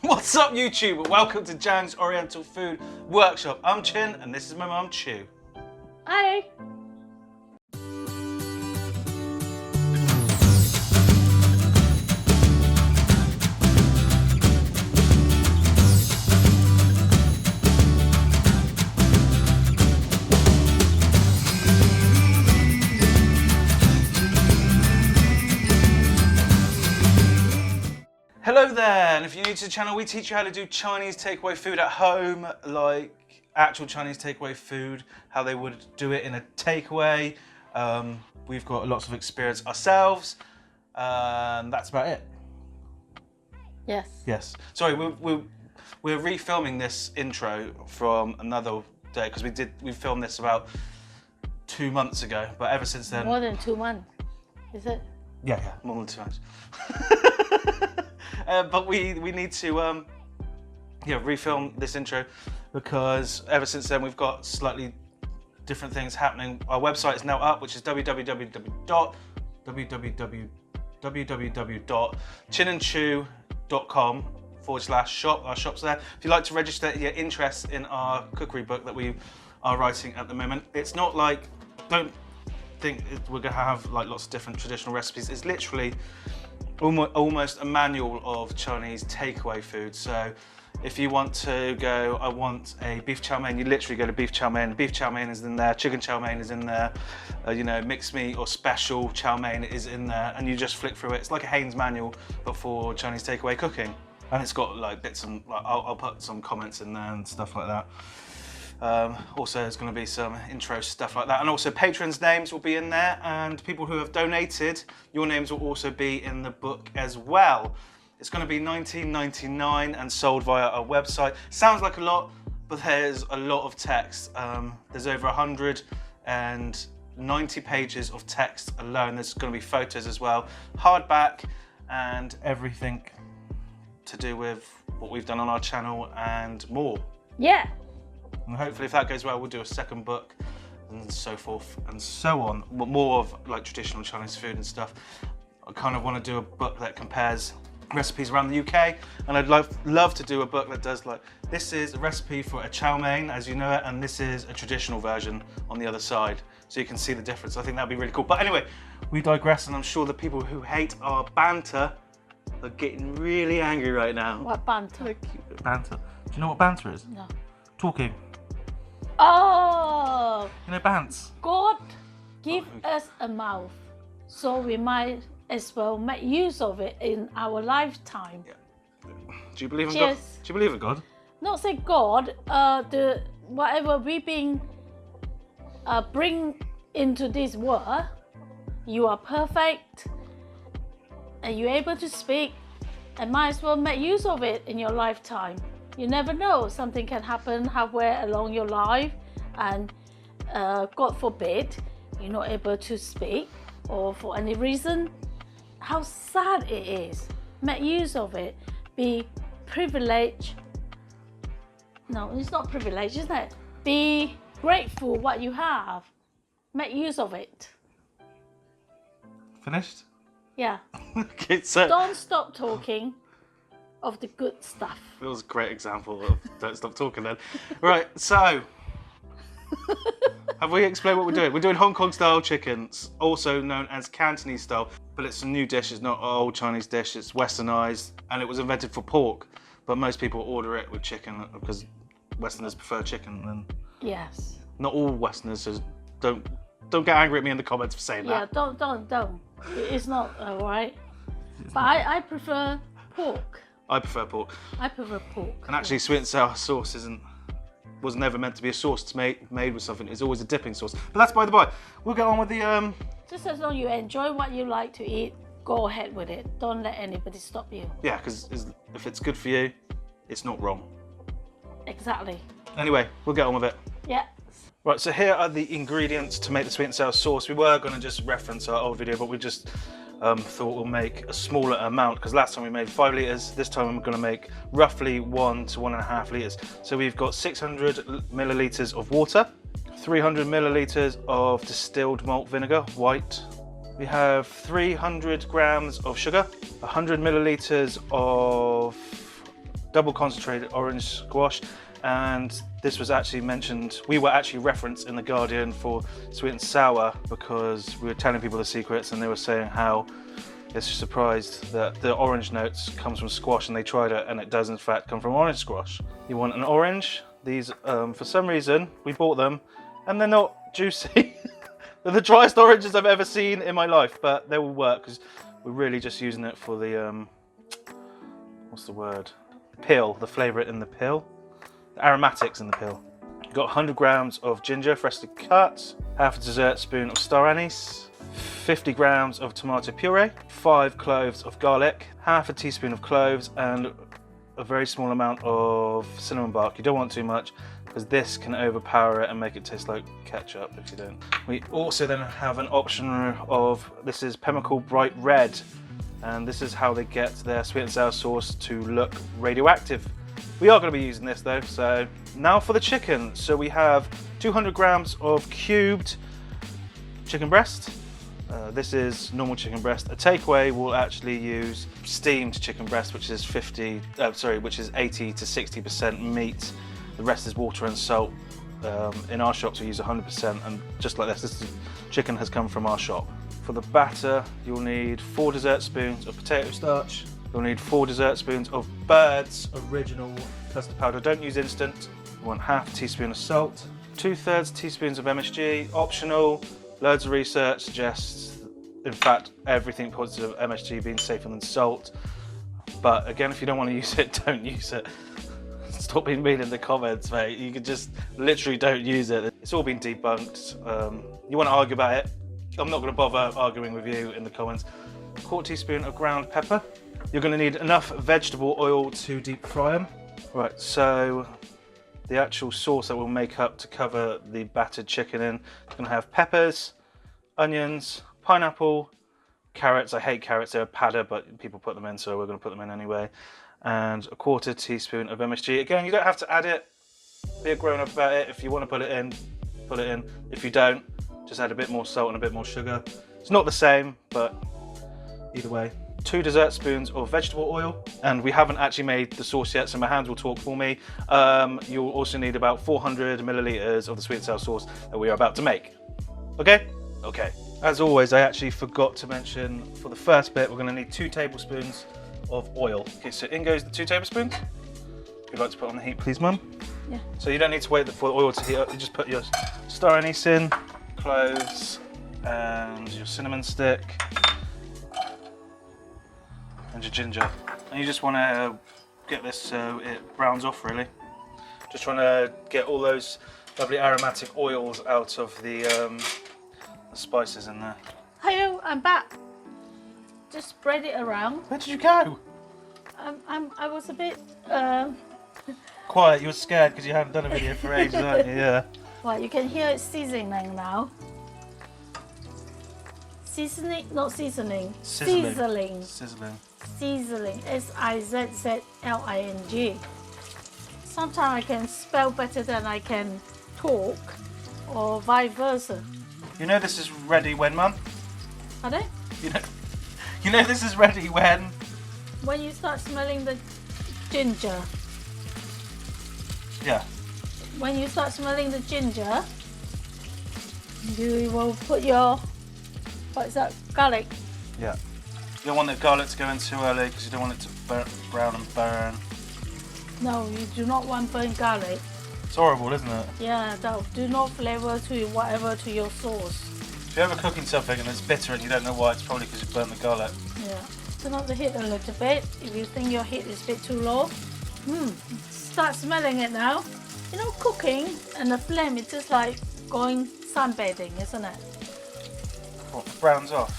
What's up, YouTube? Welcome to Ziangs Oriental Food Workshop. I'm Chin, and this is my mum, Chu. Hi. Hello there, and if you're new to the channel, we teach you how to do Chinese takeaway food at home, like actual Chinese takeaway food, how they would do it in a takeaway. We've got lots of experience ourselves, and that's about it. Yes. Yes. Sorry, we're refilming this intro from another day because we filmed this about 2 months ago, but ever since then. More than 2 months, is it? Yeah, more than 2 months. But we need to refilm this intro because ever since then we've got slightly different things happening. Our website is now up, which is www.chinandchew.com/shop. Our shop's there. If you'd like to register your interest in our cookery book that we are writing at the moment, it's not like, don't think we're gonna have like lots of different traditional recipes. It's literally almost a manual of Chinese takeaway food. So if you want to go, I want a beef chow mein, you literally go to beef chow mein. Beef chow mein is in there, chicken chow mein is in there, mixed meat or special chow mein is in there, and you just flick through it. It's like a Haynes manual, but for Chinese takeaway cooking. And it's got like bits and I'll put some comments in there and stuff like that. Also, there's going to be some intro stuff like that, and also patrons' names will be in there, and people who have donated, your names will also be in the book as well. It's going to be $19.99 and sold via our website. Sounds like a lot, but there's a lot of text. There's over 190 pages of text alone. There's going to be photos as well, hardback, and everything to do with what we've done on our channel and more. Yeah. And hopefully if that goes well, we'll do a second book and so forth and so on. More of like traditional Chinese food and stuff. I kind of want to do a book that compares recipes around the UK, and I'd love to do a book that does like, this is a recipe for a chow mein as you know it, and this is a traditional version on the other side, so you can see the difference. I think that'd be really cool. But anyway, we digress, and I'm sure the people who hate our banter are getting really angry right now. What banter? Banter. Do you know what banter is? No. Talking. Oh! You know, bants. God give us a mouth, so we might as well make use of it in our lifetime. Yeah. Do you believe in Cheers. God? Do you believe in God? Not say God, whatever we bring into this world, you are perfect, and you're able to speak, and might as well make use of it in your lifetime. You never know, something can happen halfway along your life, and God forbid, you're not able to speak, or for any reason. How sad it is. Make use of it. Be privileged. No, it's not privilege, isn't it? Be grateful what you have. Make use of it. Finished? Yeah. Okay, so Don't stop talking of the good stuff. that was a great example of don't stop talking then. Right, so have we explained what we're doing? We're doing Hong Kong style chickens, also known as Cantonese style, but it's a new dish. It's not an old Chinese dish. It's westernized, and it was invented for pork, but most people order it with chicken because Westerners prefer chicken. And Yes. not all Westerners, so don't get angry at me in the comments for saying Yeah, that. don't. It's not alright. But I prefer pork. I prefer pork. I prefer pork. And actually, sweet and sour sauce was never meant to be a sauce. It's made with something. It's always a dipping sauce. But that's by the by. We'll get on with the Just as long as you enjoy what you like to eat, go ahead with it. Don't let anybody stop you. Yeah, because if it's good for you, it's not wrong. Exactly. Anyway, we'll get on with it. Yeah. Right, so here are the ingredients to make the sweet and sour sauce. We were going to just reference our old video, but we just thought we'll make a smaller amount, because last time we made 5 litres, this time I'm going to make roughly 1 to 1.5 litres. So we've got 600 millilitres of water, 300 millilitres of distilled malt vinegar, white. We have 300 grams of sugar, 100 millilitres of double concentrated orange squash, and this was actually mentioned, we were actually referenced in The Guardian for sweet and sour because we were telling people the secrets and they were saying how they're surprised that the orange notes comes from squash, and they tried it and it does in fact come from orange squash. You want an orange? These, for some reason, we bought them and they're not juicy. They're the driest oranges I've ever seen in my life, but they will work because we're really just using it for the, what's the word? Peel, the flavour in the peel. The aromatics in the peel. You've got 100 grams of ginger, freshly cut, half a dessert spoon of star anise, 50 grams of tomato puree, 5 cloves of garlic, half a teaspoon of cloves, and a very small amount of cinnamon bark. You don't want too much because this can overpower it and make it taste like ketchup if you don't. We also then have an option of, this is Pemmican Bright Red, and this is how they get their sweet and sour sauce to look radioactive. We are going to be using this though. So now for the chicken. So we have 200 grams of cubed chicken breast. This is normal chicken breast. A takeaway will actually use steamed chicken breast, which is 80 to 60% meat. The rest is water and salt. In our shops we use 100%, and just like this chicken has come from our shop. For the batter, you'll need 4 dessert spoons of potato starch. You'll need 4 dessert spoons of Bird's Original custard powder. Don't use instant. You want half a teaspoon of salt, 2/3 teaspoons of MSG, optional. Loads of research suggests, in fact, everything points to MSG being safer than salt. But again, if you don't want to use it, don't use it. Stop being mean in the comments, mate. You could just literally don't use it. It's all been debunked. You want to argue about it? I'm not going to bother arguing with you in the comments. 1/4 teaspoon of ground pepper. You're going to need enough vegetable oil to deep fry them. Right, so the actual sauce that we'll make up to cover the battered chicken in, it's going to have peppers, onions, pineapple, carrots. I hate carrots, they're a padder, but people put them in, so we're going to put them in anyway. And a 1/4 teaspoon of MSG. Again, you don't have to add it. Be a grown up about it. If you want to put it in, put it in. If you don't, just add a bit more salt and a bit more sugar. It's not the same, but either way. 2 dessert spoons of vegetable oil, and we haven't actually made the sauce yet, so my hands will talk for me. You'll also need about 400 milliliters of the sweet and sour sauce that we are about to make. Okay? Okay. As always, I actually forgot to mention for the first bit, we're going to need 2 tablespoons of oil. Okay, so in goes the 2 tablespoons. If you'd like to put on the heat, please, Mum. Yeah. So you don't need to wait for the oil to heat up. You just put your star anise in, cloves, and your cinnamon stick, and your ginger. And you just want to get this so it browns off, really. Just trying to get all those lovely aromatic oils out of the spices in there. Hello, I'm back. Just spread it around. Where did you go? I was a bit quiet. You were scared because you haven't done a video for ages, haven't you? Yeah. Well, you can hear it seasoning now. Seasoning, not seasoning. Sizzling. Sizzling. Sizzling. Sizzling. Sometimes I can spell better than I can talk, or vice versa. You know this is ready when, Mum? Pardon? You know this is ready when? When you start smelling the ginger. Yeah. When you start smelling the ginger, you will put your, what is that, garlic? Yeah. You don't want the garlic to go in too early because you don't want it to brown and burn. No, you do not want burnt garlic. It's horrible, isn't it? Yeah, no, do not flavor to whatever to your sauce. If you're ever cooking something and it's bitter and you don't know why, it's probably because you burnt the garlic. Yeah. Turn up the heat a little bit. If you think your heat is a bit too low, start smelling it now. You know, cooking and the flame is just like going sunbathing, isn't it? What, browns off?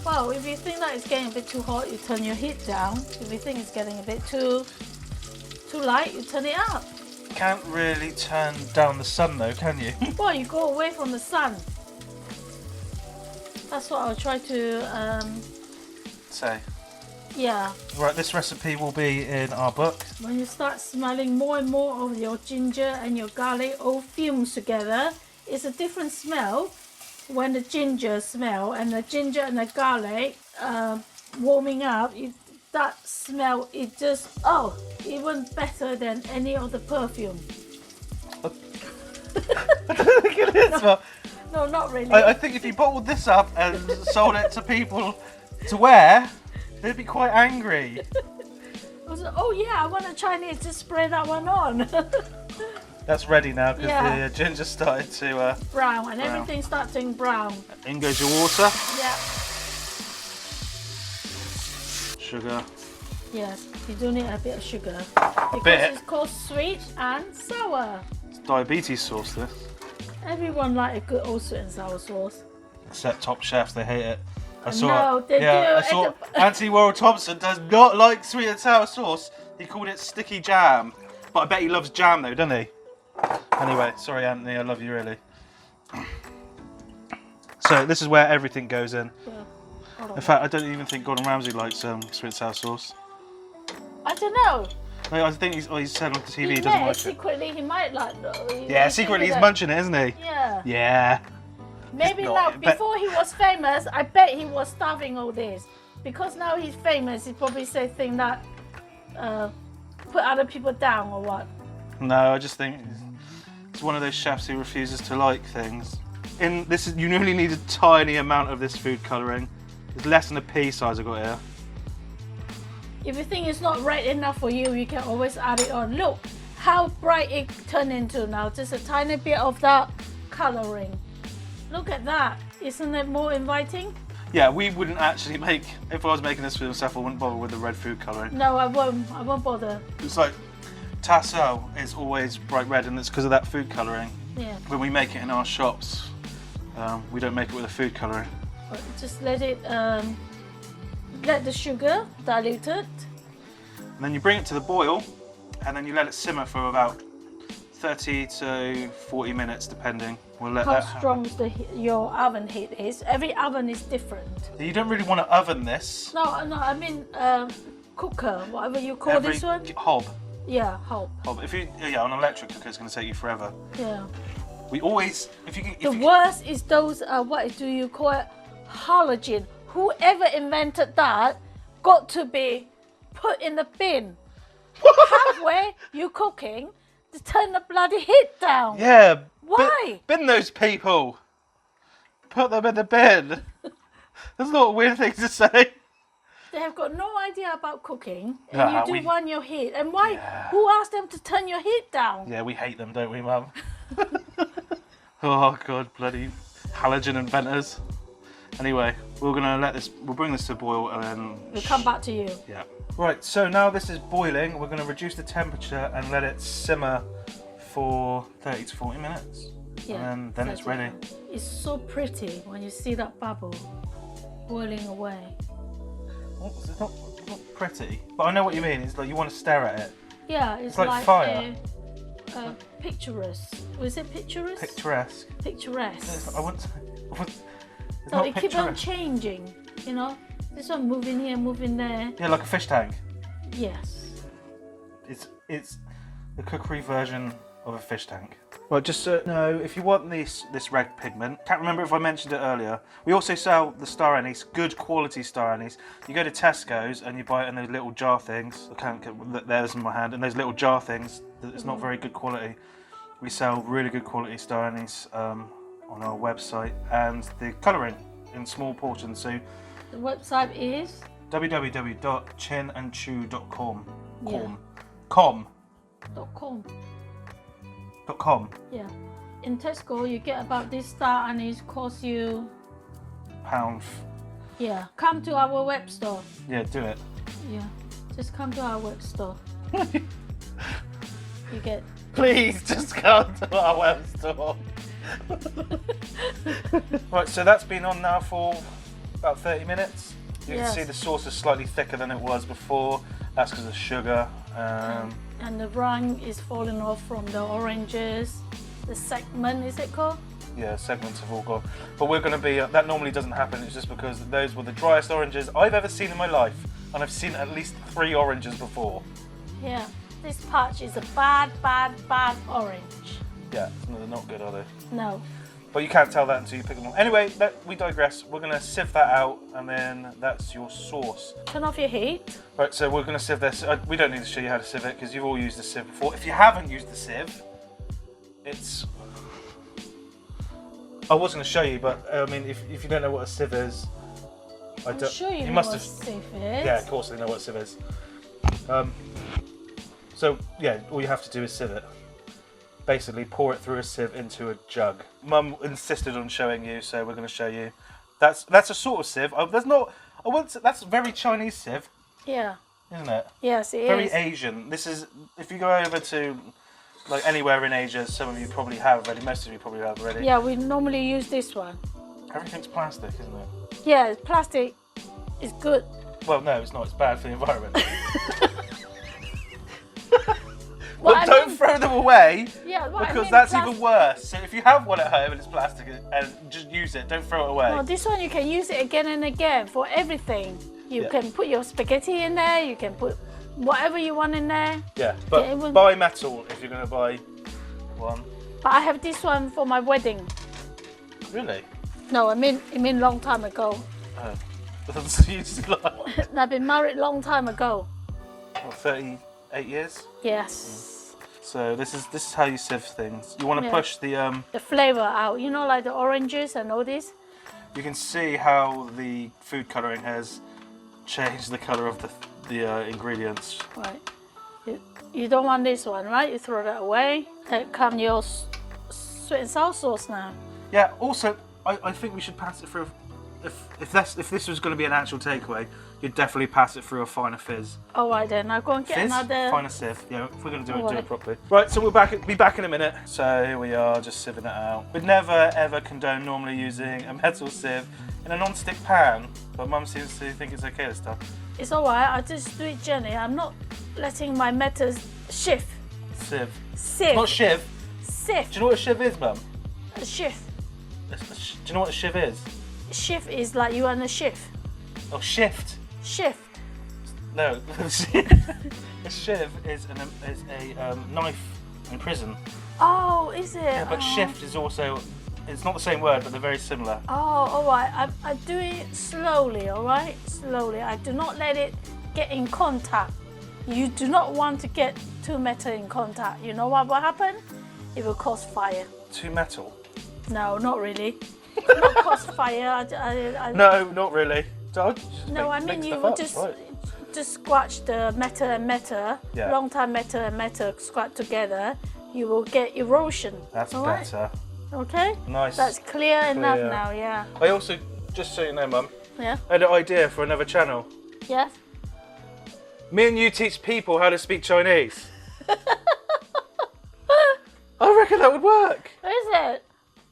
Well, if you think that it's getting a bit too hot, you turn your heat down. If you think it's getting a bit too light, you turn it up. You can't really turn down the sun though, can you? Well, you go away from the sun. That's what I'll try to say. Yeah. Right, this recipe will be in our book. When you start smelling more and more of your ginger and your garlic all fumes together, it's a different smell when the ginger smell and the ginger and the garlic warming up. that smell is just, oh, even better than any other perfume. I don't think it is. But No, not really. I think if you bottled this up and sold it to people to wear, they'd be quite angry. I was like, oh yeah, I want a Chinese to spray that one on. That's ready now because Yeah. the ginger started to Brown, and everything starts turning brown. in goes your water, Yeah. sugar. Yes, you do need a bit of sugar. Because bit. it's called sweet and sour. It's diabetes sauce, this. Everyone like a good old sweet and sour sauce. Except top chefs, they hate it. I No, they do. I saw Anthony Worrell Thompson does not like sweet and sour sauce. He called it sticky jam. But I bet he loves jam though, doesn't he? Anyway, sorry Anthony, I love you really. So this is where everything goes in. Yeah. Hold on. In fact, I don't even think Gordon Ramsay likes sweet and sour sauce. I don't know. I think he said on the TV he He doesn't may, like it. secretly he might like. Yeah, secretly he's munching it, isn't he? Yeah. Yeah. Maybe It's now, not- but- before he was famous, I bet he was starving all this. Because now he's famous, he probably say things that put other people down or what. No, I just think it's one of those chefs who refuses to like things. You only need a tiny amount of this food colouring. It's less than a pea size I've got here. If you think it's not red enough for you, you can always add it on. Look how bright it turned into now. Just a tiny bit of that colouring. Look at that. Isn't it more inviting? Yeah, we wouldn't actually make, if I was making this for myself, I wouldn't bother with the red food colouring. No, I won't. I won't bother. It's like tassel is always bright red and it's because of that food colouring. Yeah. When we make it in our shops, we don't make it with a food colouring. But just let it, let the sugar dilute it. And then you bring it to the boil and then you let it simmer for about 30 to 40 minutes depending. We'll let How that happen. strong your oven heat is. Every oven is different. You don't really want to oven this. No, I mean cooker, whatever you call Every this one. hob. Yeah, hob. If you on an electric cooker, it's going to take you forever. Yeah. We always, if you can, The worst is those. What do you call it? Halogen. Whoever invented that got to be put in the bin. Halfway you cooking to turn the bloody heat down. yeah. Why? Bin those people. Put them in the bin. That's not a weird thing to say. They have got no idea about cooking, and Nah, you do want your heat. And why? Yeah. Who asked them to turn your heat down? Yeah, we hate them, don't we, Mum? Oh God, bloody halogen inventors. Anyway, we'll bring this to boil and then We'll come back to you. Yeah. Right, so now this is boiling. We're going to reduce the temperature and let it simmer for 30 to 40 minutes. Yeah. And then it's ready. It's so pretty when you see that bubble boiling away. It's not pretty, but I know what you mean. It's like you want to stare at it. Yeah, it's like like fire. a picturesque. Was it picturesque? Picturesque. Picturesque. I want. It's So not it keeps on picturesque. changing, you know. This one moving here, moving there. Yeah, like a fish tank. Yes. It's the cookery version of a fish tank. Well, just so no, if you want this red pigment, can't remember if I mentioned it earlier. We also sell the star anise, good quality star anise. You go to Tesco's and you buy it in those little jar things. I can't get theirs in my hand. And those little jar things, it's not very good quality. We sell really good quality star anise on our website, and the colouring in small portions. So The website is www.chinandchew.com. Yeah. Com. .com. .com. Yeah. In Tesco, you get about this star and it costs you. Pound. Yeah. Come to our web store. Yeah, do it. Yeah. Just come to our web store. You get. Please just come to our web store. Right, so that's been on now for about 30 minutes. You Yes. can see the sauce is slightly thicker than it was before. That's because of sugar. And the rind is falling off from the oranges. The segment, is it called? Yeah, segments have all gone. But we're going to be, that normally doesn't happen. It's just because those were the driest oranges I've ever seen in my life. And I've seen at least 3 oranges before. Yeah. This patch is a bad orange. Yeah, they're not good, are they? No. But you can't tell that until you pick them up. Anyway, we digress. We're going to sieve that out, and then that's your sauce. Turn off your heat. Right, so we're going to sieve this. We don't need to show you how to sieve it because you've all used the sieve before. If you haven't used the sieve, it's... I was going to show you, but I mean, if you don't know what a sieve is, I'm sure you know must what have. sieve is. Yeah, of course they know what a sieve is. So yeah, all you have to do is sieve it. Basically, pour it through a sieve into a jug. Mum insisted on showing you, so we're going to show you. That's a sort of sieve. There's not. I wouldn't say, that's a very Chinese sieve. Yeah. Isn't it? Yes, it very is. Very Asian. This is if you go over to like anywhere in Asia, some of you probably have already. Most of you probably have already. Yeah, we normally use this one. Everything's plastic, isn't it? Yeah, plastic is good. Well, no, it's not. It's bad for the environment. Well, don't throw them away, because that's even worse. So if you have one at home and it's plastic, and just use it, don't throw it away. Well, this one you can use it again and again for everything. You can put your spaghetti in there, you can put whatever you want in there. Yeah, but buy metal if you're going to buy one. But I have this one for my wedding. Really? No, I mean long time ago. Oh. I've been married long time ago. What, 38 years? Yes. So this is how you sieve things. You want to push the flavour out. You know, like the oranges and all this. You can see how the food colouring has changed the colour of the ingredients. Right. You don't want this one, right? You throw that away. Come your sweet and sour sauce now. Yeah. Also, I think we should pass it through. If this was going to be an actual takeaway, you'd definitely pass it through a finer fizz. All right then, I'll go and get another. Finer sieve. Yeah, if we're going to do it properly. Right, so we'll be back in a minute. So here we are, just sieving it out. We'd never ever condone normally using a metal sieve in a non-stick pan, but Mum seems to think it's okay this time. It's all right. I just do it gently. I'm not letting my metal shift. Sieve. Sieve. Not shiv. Sieve. Do you know what a shiv is, Mum? A shift. Do you know what a shiv is? Shift is like you on a shift. Oh, shift. Shift. No, a shiv is a knife in prison. Oh, is it? Yeah, but shift is also, it's not the same word, but they're very similar. Oh, all right. I do it slowly, all right? Slowly. I do not let it get in contact. You do not want to get two metal in contact. You know what will happen? It will cause fire. Two metal? No, not really. Not cause fire. No, not really. No, I mean you would just scratch the metal and metal, long time metal and metal scratch together. You will get erosion. That's better. Okay. Nice. That's clear enough now. Yeah. I also, just so you know, Mum. Yeah. I had an idea for another channel. Yes. Me and you teach people how to speak Chinese. I reckon that would work. Is it?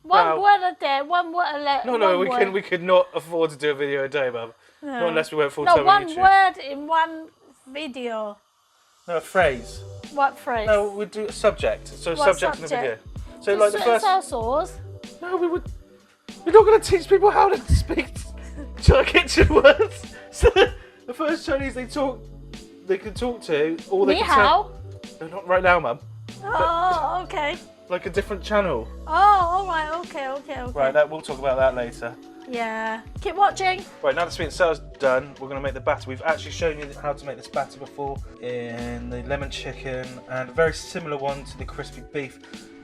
One word a day, one word a left. No, we could not afford to do a video a day, Mum. No. Not unless we went full time on YouTube. No, one word in one video. No, a phrase. What phrase? No, we'd do a subject. So what subject in the video. So just like the first. Sauce. No, we're not going to teach people how to speak kitchen words. So the first Chinese they can talk to, or they Ni can hao. No, not right now, Mum. Oh, okay. Like a different channel. Oh, all right. Okay. Right, we'll talk about that later. Yeah. Keep watching. Right, now the sweet and sour's done, we're going to make the batter. We've actually shown you how to make this batter before in the lemon chicken, and a very similar one to the crispy beef.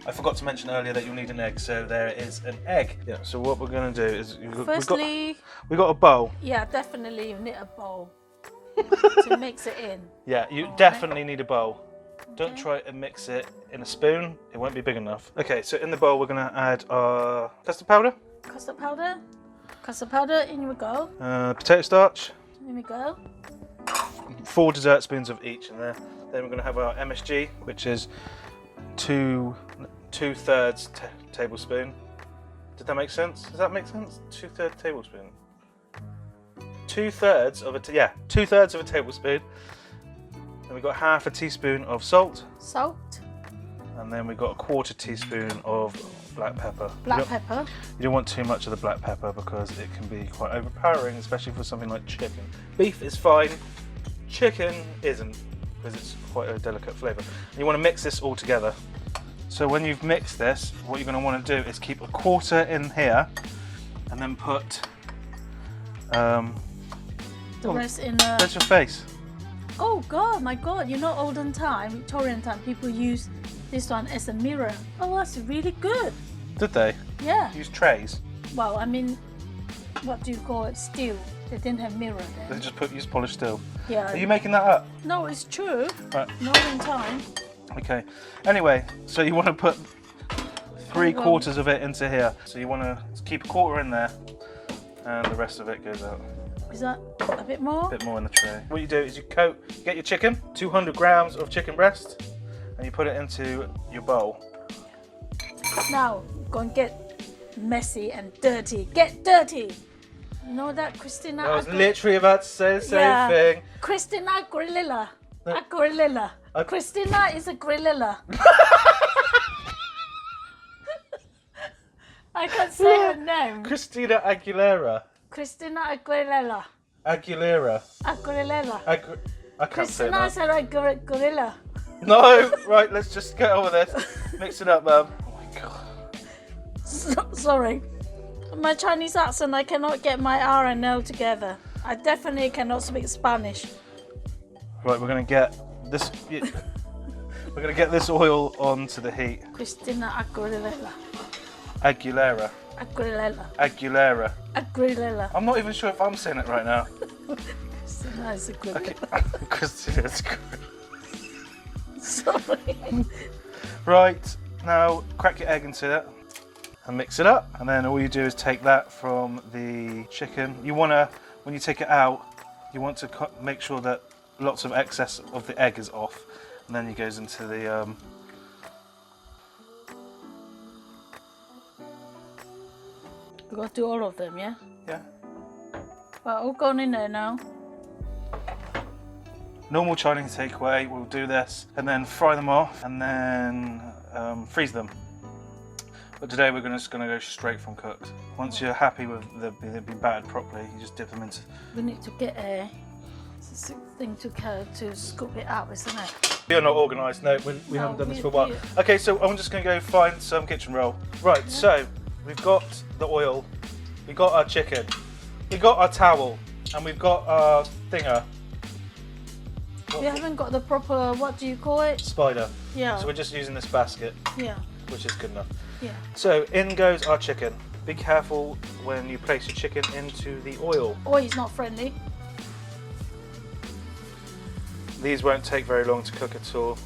I forgot to mention earlier that you'll need an egg, so there is an egg. Yeah. So what we're going to do is we got a bowl. Yeah, definitely you need a bowl to mix it in. Yeah, you definitely need a bowl. Don't try and mix it in a spoon, it won't be big enough. Okay, so in the bowl we're going to add our custard powder. Custard powder, in we go. Potato starch. In we go. 4 dessert spoons of each in there. Then we're going to have our MSG, which is 2/3 tablespoon. Did that make sense? Does that make sense? 2/3 tablespoon. 2/3 of a 2/3 of a tablespoon. Then we've got 1/2 teaspoon of salt. And then we've got 1/4 teaspoon of black pepper. You don't want too much of the black pepper because it can be quite overpowering, especially for something like chicken. Beef is fine, chicken isn't, because it's quite a delicate flavour. You want to mix this all together. So when you've mixed this, what you're going to want to do is keep a quarter in here, and then put The rest in the... That's your face. Oh God, my God, olden time, Victorian time, people use this one as a mirror. Oh, that's really good. Did they? Yeah. Use trays? Well, I mean, what do you call it? Steel. They didn't have mirror They then. just use polished steel. Yeah. Are you making that up? No, it's true. Right. Northern time. Okay. Anyway, so you want to put 3/4 of it into here. So you want to keep a quarter in there, and the rest of it goes out. Is that a bit more? A bit more in the tray. What you do is you get your chicken, 200 grams of chicken breast, and you put it into your bowl. Now, go and get messy and dirty. Get dirty. You know that, Christina? I was literally about to say the same thing. Christina Aguilera. Aguilera. Christina is a grillilla. I can't say her name. Christina Aguilera. Christina Aguilera. Aguilera. Aguilera. I can't say Christina that. is a gorilla. No, right, let's just get on with this. Mix it up, Mum. Oh my God. Sorry. My Chinese accent, I cannot get my R and L together. I definitely cannot speak Spanish. Right, we're gonna get this. We're gonna get this oil onto the heat. Christina Aguilera. Aguilera. Aguilera. Aguilera. Aguilera. I'm not even sure if I'm saying it right now. Christina is a good. Okay. Christina's good. Sorry. Right, now crack your egg into it and mix it up. And then all you do is take that from the chicken. You wanna, when you take it out, you want to make sure that lots of excess of the egg is off. And then it goes into the We got to do all of them, yeah? yeah. Well, all gone in there now. Normal Chinese takeaway, we'll do this and then fry them off and then freeze them. But today we're just going to go straight from cooked. Once you're happy with they've been battered properly, you just dip them into... We need to get a thing to scoop it out, isn't it? You're not organised, no, we haven't done this for a while. Okay, so I'm just going to go find some kitchen roll. Right, yeah. So we've got the oil, we've got our chicken, we've got our towel, and we've got our thinger. We haven't got the proper, what do you call it? Spider. Yeah. So we're just using this basket. Yeah. Which is good enough. Yeah. So in goes our chicken. Be careful when you place your chicken into the oil. Oil is not friendly. These won't take very long to cook at all.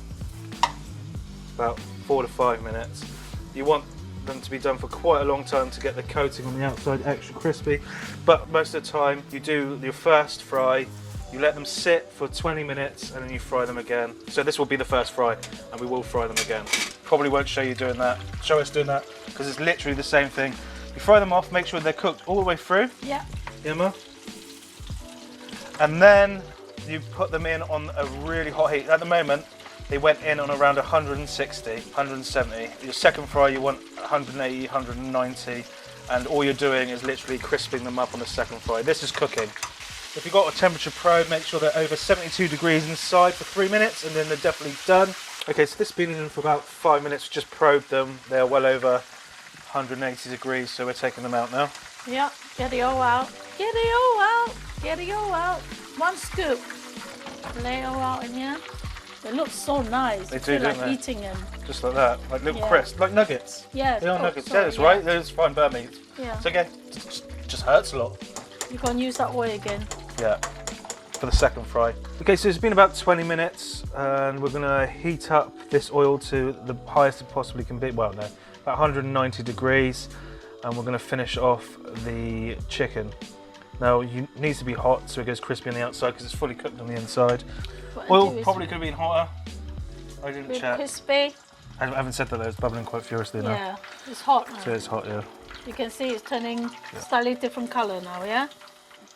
About 4 to 5 minutes. You want them to be done for quite a long time to get the coating on the outside extra crispy. But most of the time you do your first fry, you let them sit for 20 minutes and then you fry them again. So this will be the first fry and we will fry them again. Probably won't show us doing that because it's literally the same thing. You fry them off, make sure they're cooked all the way through. Yeah. Yeah, Ma? And then you put them in on a really hot heat. At the moment, they went in on around 160, 170. Your second fry, you want 180, 190, and all you're doing is literally crisping them up on the second fry. This is cooking. If you've got a temperature probe, make sure they're over 72 degrees inside for 3 minutes, and then they're definitely done. Okay, so this has been in for about 5 minutes. Just probed them. They're well over 180 degrees, so we're taking them out now. Yeah, get it all out. Get it all out. Get it all out. One scoop. Lay it all out in here. They look so nice. They I do, feel don't like they? eating them. Just like that, like little crisps, like nuggets. Yeah. They are nuggets. Sorry, Yeah, that's right. Those fine burnt meat. Yeah. So again, just hurts a lot. You can use that oil again. Yeah, for the second fry. Okay, so it's been about 20 minutes and we're gonna heat up this oil to the highest it possibly can be. Well, no, about 190 degrees. And we're gonna finish off the chicken. Now, it needs to be hot so it goes crispy on the outside because it's fully cooked on the inside. Oil probably could have been hotter. I didn't check. Crispy. I haven't said that though, it's bubbling quite furiously now. Yeah, it's hot now. So it's hot, yeah. You can see it's turning slightly different colour now, yeah?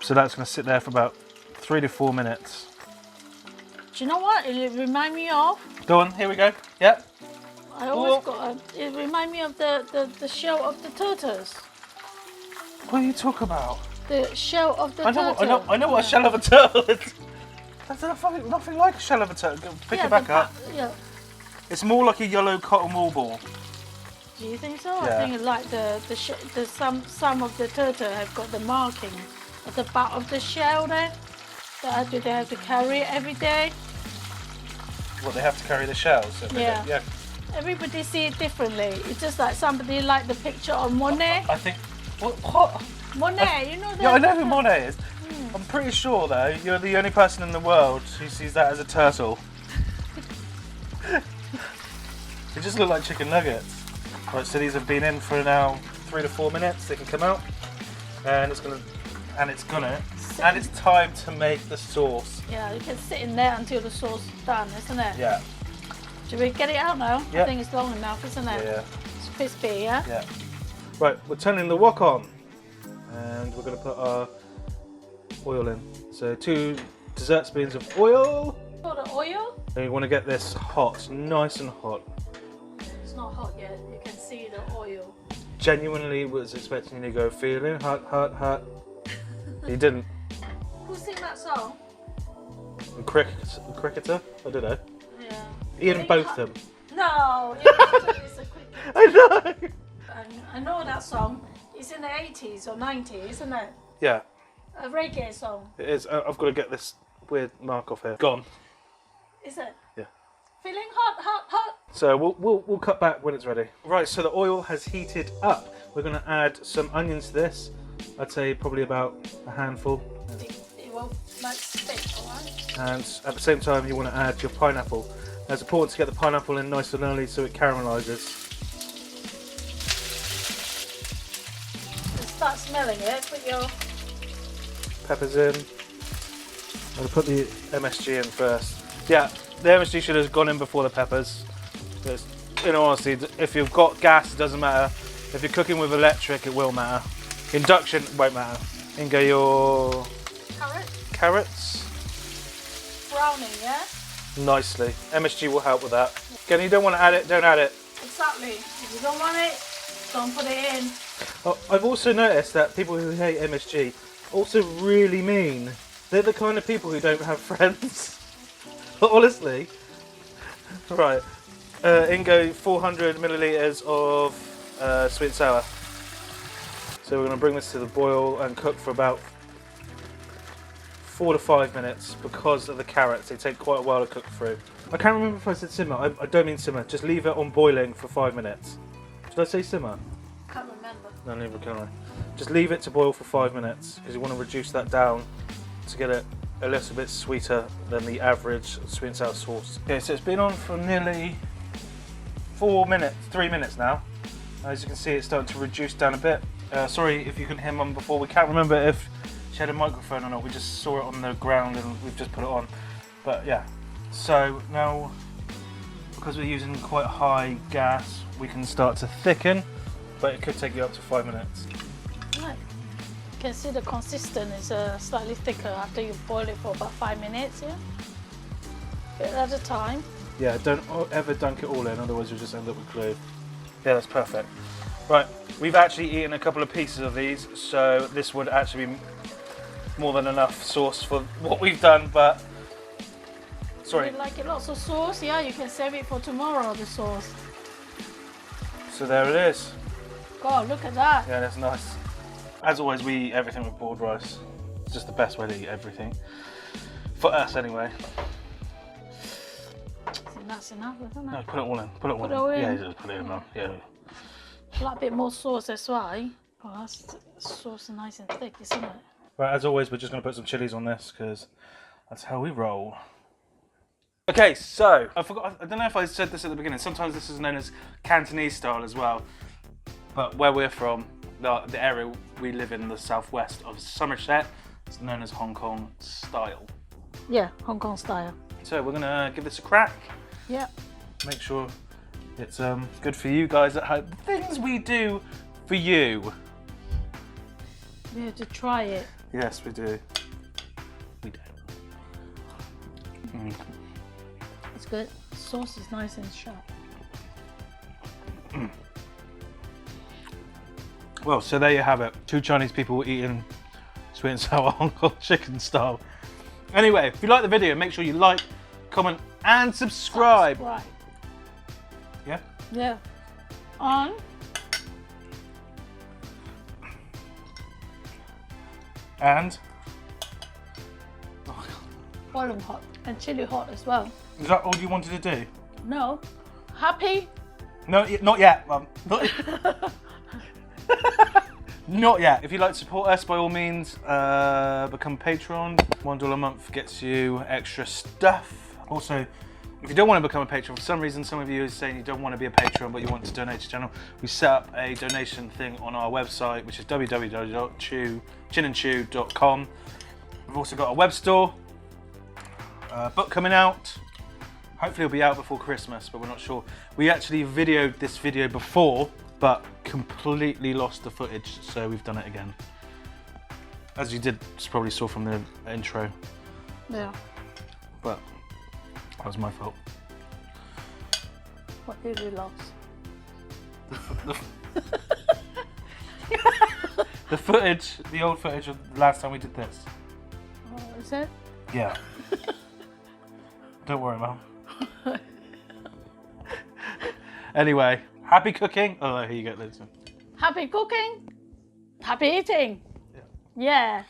So that's going to sit there for about 3 to 4 minutes. Do you know what it remind me of? Go on, here we go. Yep. I always got it remind me of the shell of the turtles. What are you talking about? The shell of the turtle. I know what a shell of a turtle is. That's nothing like a shell of a turtle. Pick it back up. Yeah. It's more like a yellow cotton wool ball. Do you think so? Yeah. I think like some of the turtle have got the marking at the back of the shell there. Do they have to carry it every day? What, they have to carry the shells? Yeah. Yeah. Everybody see it differently. It's just like somebody like the picture on Monet. I think. What? Monet, you know that? Yeah, I know who Monet is. I'm pretty sure though, you're the only person in the world who sees that as a turtle. They just look like chicken nuggets. Right, so these have been in for now 3 to 4 minutes. They can come out, and it's time to make the sauce. Yeah, you can sit in there until the sauce is done, isn't it? Yeah. Should we get it out now? Yeah. I think it's long enough, isn't it? Yeah. It's crispy, yeah? Yeah. Right, we're turning the wok on, and we're going to put our oil in. So 2 dessert spoons of oil. For the oil? And you want to get this hot, nice and hot. It's not hot yet. You can see the oil. Genuinely was expecting you to go feeling hot, hot, hot. You didn't. Who sing that song? The cricketer? I don't know. Yeah. Ian Botham. No, Ian Botham is a cricketer. I know. I know that song. It's in the 80s or 90s, isn't it? Yeah, A reggae song. it is. I've got to get this weird mark off here. Gone. Is it? Yeah. Feeling hot, hot, hot. So we'll cut back when it's ready. Right. So the oil has heated up. We're going to add some onions to this. I'd say probably about a handful. It will like stick, alright? And at the same time, you want to add your pineapple. Now, it's important to get the pineapple in nice and early so it caramelizes. Start smelling it. Put your Peppers in. I'm going to put the MSG in first. Yeah, the MSG should have gone in before the peppers. Because, in all honesty, if you've got gas, it doesn't matter. If you're cooking with electric, it will matter. Induction won't matter. In go your carrots. browning, yeah? Nicely. MSG will help with that. Again, you don't want to add it, don't add it. Exactly. If you don't want it, don't put it in. Oh, I've also noticed that people who hate MSG also really mean. They're the kind of people who don't have friends. Honestly. Right. In go 400 millilitres of sweet and sour. So we're going to bring this to the boil and cook for about 4 to 5 minutes because of the carrots. They take quite a while to cook through. I can't remember if I said simmer. I don't mean simmer. Just leave it on boiling for 5 minutes. Did I say simmer? Can't remember. No, neither can I. Just leave it to boil for 5 minutes because you want to reduce that down to get it a little bit sweeter than the average sweet and sour sauce. Okay, so it's been on for nearly 3 minutes now. As you can see, it's starting to reduce down a bit. Sorry if you couldn't hear Mum before. We can't remember if she had a microphone or not. We just saw it on the ground and we've just put it on. But yeah, so now because we're using quite high gas, we can start to thicken, but it could take you up to 5 minutes. Right. You can see the consistency is slightly thicker after you boil it for about 5 minutes, yeah? Bit at a time. Yeah, don't ever dunk it all in, otherwise you'll just end up with glue. Yeah, that's perfect. Right, we've actually eaten a couple of pieces of these, so this would actually be more than enough sauce for what we've done, but... Sorry. You like it lots of sauce? Yeah, you can save it for tomorrow, the sauce. So there it is. God, look at that. Yeah, that's nice. As always, we eat everything with boiled rice. It's just the best way to eat everything. For us, anyway. That's enough, isn't it? No, put it all in. Put it all in. Yeah, just put it in, man. Yeah. I like a bit more sauce, that's why. Oh, that's sauce nice and thick, isn't it? Right, as always, we're just going to put some chilies on this because that's how we roll. Okay, so I don't know if I said this at the beginning. Sometimes this is known as Cantonese style as well. But where we're from, the area we live in, the southwest of Somerset, it's known as Hong Kong style. Yeah, Hong Kong style. So we're going to give this a crack. Yeah. Make sure it's good for you guys at home. The things we do for you. We have to try it. Yes, we do. We do. It's good. The sauce is nice and sharp. Well, so there you have it. 2 Chinese people eating sweet and sour Hong Kong chicken style. Anyway, if you like the video, make sure you like, comment and subscribe. Yeah. On. And Boiling hot and chili hot as well. is that all you wanted to do? No. Happy? No, not yet, Mum. Not, not yet. If you'd like to support us, by all means, become a Patreon. $1 a month gets you extra stuff. Also, if you don't want to become a patron, for some reason, some of you are saying you don't want to be a patron, but you want to donate to the channel, we set up a donation thing on our website, which is www.chinandchew.com. We've also got a web store, book coming out. Hopefully it'll be out before Christmas, but we're not sure. We actually videoed this video before, but completely lost the footage, so we've done it again. As you did probably saw from the intro. Yeah. But that was my fault. What did we lose? The footage, the old footage of the last time we did this. Oh, is it? Yeah. Don't worry, Mum. Anyway, happy cooking. Oh, here you go, Liz. Happy cooking. Happy eating. Yeah. Yeah.